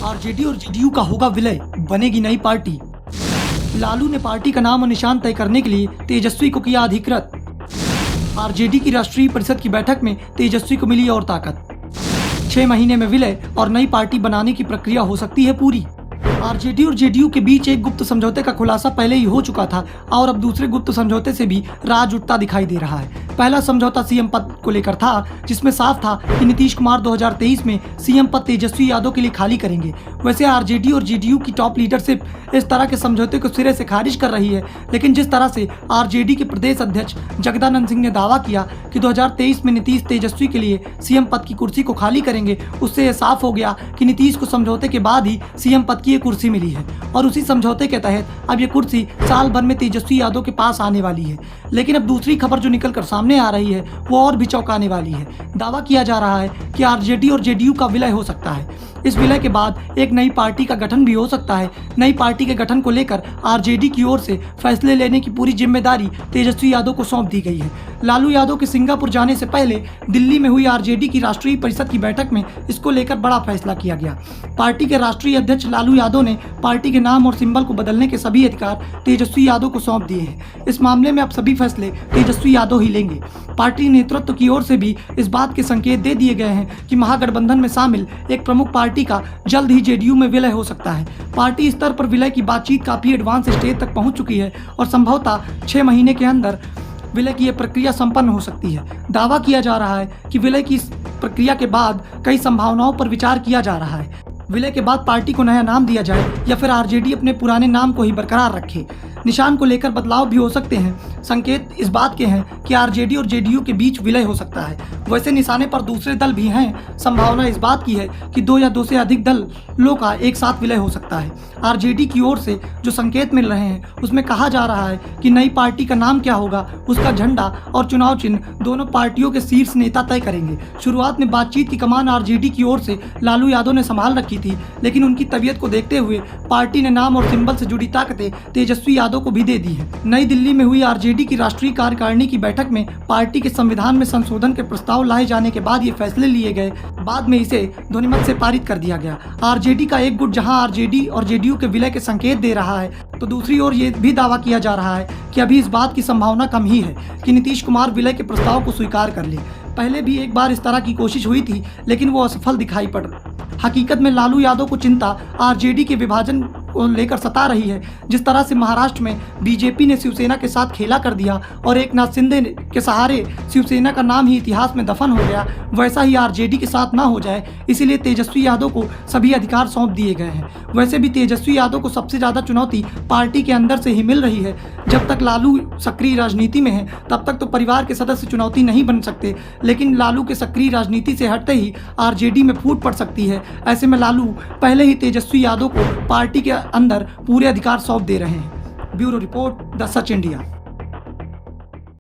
RJD और JDU का होगा विलय, बनेगी नई पार्टी। लालू ने पार्टी का नाम और निशान तय करने के लिए तेजस्वी को किया अधिकृत। आरजेडी की राष्ट्रीय परिषद की बैठक में तेजस्वी को मिली और ताकत। 6 महीने में विलय और नई पार्टी बनाने की प्रक्रिया हो सकती है पूरी। आरजेडी और जेडीयू के बीच एक गुप्त समझौते का खुलासा पहले ही हो चुका था और अब दूसरे गुप्त समझौते से भी राज उठता दिखाई दे रहा है। पहला समझौता सीएम पद को लेकर था, जिसमें साफ था कि नीतीश कुमार 2023 में सीएम पद तेजस्वी यादव के लिए खाली करेंगे। वैसे आरजेडी और जेडीयू की टॉप लीडरशिप इस तरह के समझौते को सिरे से खारिज कर रही है, लेकिन जिस तरह से आरजेडी के प्रदेश अध्यक्ष जगदानंद सिंह ने दावा किया कि 2023 में नीतीश तेजस्वी के लिए सीएम पद की कुर्सी को खाली करेंगे, उससे यह साफ हो गया कि नीतीश को समझौते के बाद ही सीएम पद की कुर्सी मिली है और उसी समझौते के तहत अब ये कुर्सी साल भर में तेजस्वी यादव के पास आने वाली है। लेकिन अब दूसरी खबर जो निकलकर सामने आ रही है वो और भी चौंकाने वाली है। दावा किया जा रहा है कि आरजेडी और जेडीयू का विलय हो सकता है। इस विलय के बाद एक नई पार्टी का गठन भी हो सकता है। नई पार्टी के गठन को लेकर आरजेडी की ओर से फैसले लेने की पूरी जिम्मेदारी तेजस्वी यादव को सौंप दी गई है। लालू यादव के सिंगापुर जाने से पहले दिल्ली में हुई आरजेडी की राष्ट्रीय परिषद की बैठक में इसको लेकर बड़ा फैसला किया गया। पार्टी के राष्ट्रीय अध्यक्ष लालू यादव ने पार्टी के नाम और सिंबल को बदलने के सभी अधिकार तेजस्वी यादव को सौंप दिए हैं। इस मामले में अब सभी फैसले तेजस्वी यादव ही लेंगे। पार्टी नेतृत्व की ओर से भी इस बात के संकेत दे दिए गए हैं कि महागठबंधन में शामिल एक प्रमुख पार्टी का जल्द ही जेडीयू में विलय हो सकता है। पार्टी स्तर पर विलय की बातचीत काफी एडवांस स्टेज तक पहुंच चुकी है और संभवतः 6 महीने के अंदर विलय की यह प्रक्रिया संपन्न हो सकती है। दावा किया जा रहा है कि विलय की प्रक्रिया के बाद कई संभावनाओं पर विचार किया जा रहा है। विलय के बाद पार्टी को नया नाम दिया जाए या फिर आरजेडी अपने पुराने नाम को ही बरकरार रखे। निशान को लेकर बदलाव भी हो सकते हैं। संकेत इस बात के हैं कि आरजेडी और जेडीयू के बीच विलय हो सकता है। वैसे निशाने पर दूसरे दल भी हैं। संभावना इस बात की है कि 2 या 2 से अधिक दलों का एक साथ विलय हो सकता है। आरजेडी की ओर से जो संकेत मिल रहे हैं उसमें कहा जा रहा है कि नई पार्टी का नाम क्या होगा, उसका झंडा और चुनाव चिन्ह दोनों पार्टियों के शीर्ष नेता तय करेंगे। शुरुआत में बातचीत की कमान आरजेडी की ओर से लालू यादव ने संभाल रखी थी, लेकिन उनकी तबीयत को देखते हुए पार्टी ने नाम और सिंबल से जुड़ी ताकतें तेजस्वी यादव को भी दे दी है। नई दिल्ली में हुई आरजेडी की राष्ट्रीय कार्यकारिणी की बैठक में पार्टी के संविधान में संशोधन के प्रस्ताव लाए जाने के बाद ये फैसले लिए गए। बाद में इसे ध्वनिमत से पारित कर दिया गया। आरजेडी का एक गुट जहां आरजेडी और जेडीयू के विलय के संकेत दे रहा है, तो दूसरी ओर ये भी दावा किया जा रहा है कि अभी इस बात की संभावना कम ही है कि नीतीश कुमार विलय के प्रस्ताव को स्वीकार कर ले। पहले भी एक बार इस तरह की कोशिश हुई थी, लेकिन वो असफल दिखाई पड़। हकीकत में लालू यादव को चिंता आरजेडी के विभाजन को लेकर सता रही है। जिस तरह से महाराष्ट्र में बीजेपी ने शिवसेना के साथ खेला कर दिया और एकनाथ शिंदे के सहारे शिवसेना का नाम ही इतिहास में दफन हो गया, वैसा ही आरजेडी के साथ ना हो जाए, इसीलिए तेजस्वी यादव को सभी अधिकार सौंप दिए गए हैं। वैसे भी तेजस्वी यादव को सबसे ज़्यादा चुनौती पार्टी के अंदर से ही मिल रही है। जब तक लालू सक्रिय राजनीति में है तब तक तो परिवार के सदस्य चुनौती नहीं बन सकते, लेकिन लालू के सक्रिय राजनीति से हटते ही आरजेडी में फूट पड़ सकती है। ऐसे में लालू पहले ही तेजस्वी यादव को पार्टी के अंदर पूरे अधिकार सौंप दे रहे हैं। Bureau report, the such India.